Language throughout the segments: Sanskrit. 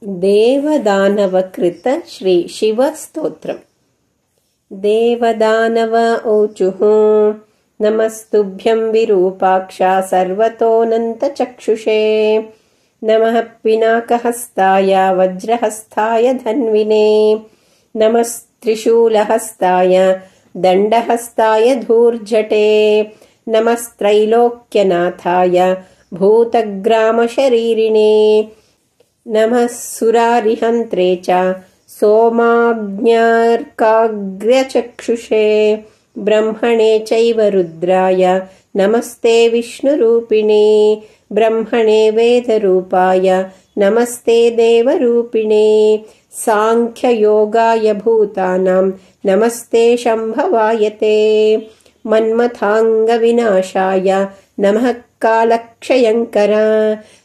देवदानवकृत श्री शिवस्तोत्रम्। देवदानव ऊचुः नमस्तुभ्यं विरूपाक्षा सर्वतोऽनन्तचक्षुषे। नमः पिनाकहस्ताय वज्रहस्ताय धन्विने। नमस्त्रिशूलहस्ताय दण्डहस्ताय धूर्जटे। नमस्त्रैलोक्यनाथाय भूतग्रामशरीरिणे। नमः सुरारिहन्त्रे च सोमाज्ञार्काग्र्यचक्षुषे। ब्रह्मणे चैव रुद्राय नमस्ते विष्णुरूपिणे। ब्रह्मणे वेदरूपाय नमस्ते देवरूपिणे। साङ्ख्ययोगाय भूतानां नमस्ते शम्भवाय ते। मन्मथाङ्गविनाशाय नमः कालक्षयङ्कर।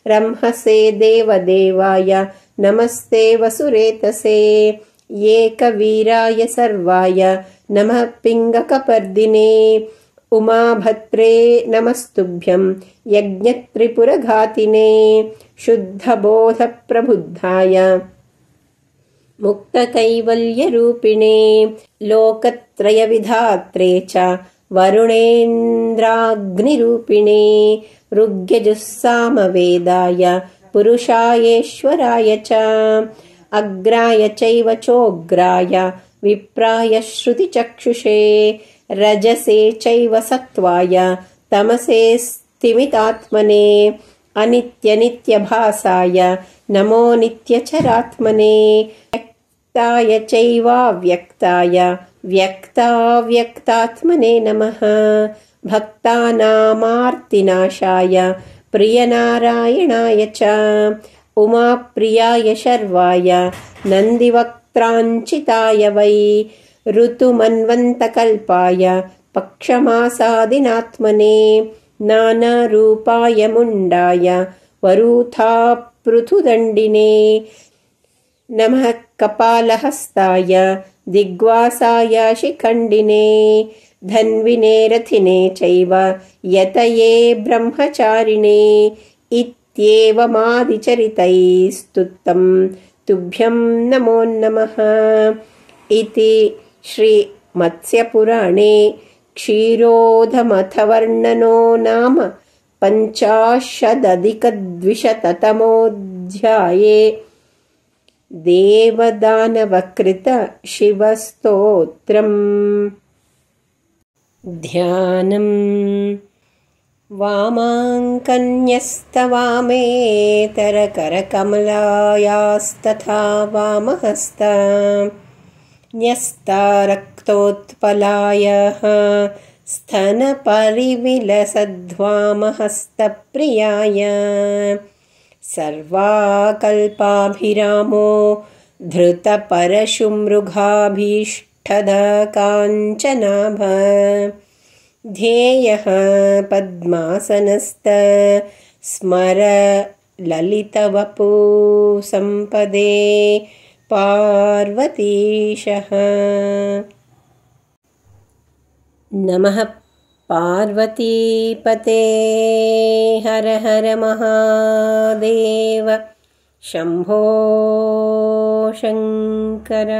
रंहसे देवदेवाय नमस्ते वसुरेतसे। एकवीराय सर्वाय नमः पिङ्गकपर्दिने। उमाभद्रे नमस्तुभ्यं यज्ञत्रिपुरघातिने। शुद्धबोधप्रबुद्धाय मुक्तकैवल्यरूपिणे। लोकत्रयविधात्रे च वरुणेन्द्राग्निरूपिणे। ऋग्यजुस्सामवेदाय पुरुषायेश्वराय च। अग्राय चैव चोग्राय विप्राय श्रुतिचक्षुषे। रजसे चैव सत्त्वाय तमसे स्तिमितात्मने। अनित्यनित्यभासाय नमो नित्यचरात्मने। व्यक्ताय चैवाव्यक्ताय व्यक्ताव्यक्तात्मने नमः। भक्तानामार्तिनाशाय प्रियनारायणाय च। उमाप्रियाय शर्वाय नन्दिवक्त्राञ्चिताय वै। ऋतुमन्वन्तकल्पाय पक्षमासादिनात्मने। नानारूपाय मुण्डाय वरूथापृथुदण्डिने। नमः कपालहस्ताय दिग्वासाय शिखण्डिने। धन्विने रथिने चैव यतये ब्रह्मचारिणे। इत्येवमादिचरितैः स्तुतं तुभ्यं नमो नमः। इति श्रीमत्स्यपुराणे क्षीरोदमथवर्णनो नाम पञ्चाशदधिकद्विशततमोऽध्याये। देवदानवकृत शिवस्तोत्रम्। ध्यानम्। वामाङ्कन्यस्तवामेतरकरकमलायास्तथा वामहस्त। न्यस्तारक्तोत्पलायः स्तनपरिविलसद्वामहस्तप्रियाय। सर्वाकल्पाभिरामो धृतपरशुमृगाभीष्टदकाञ्चनाभ। ध्येयः पद्मासनस्थ स्मरललितवपु सम्पदे पार्वतीशः। नमः पार्वतीपते। हर हर महादेव शम्भो शङ्कर।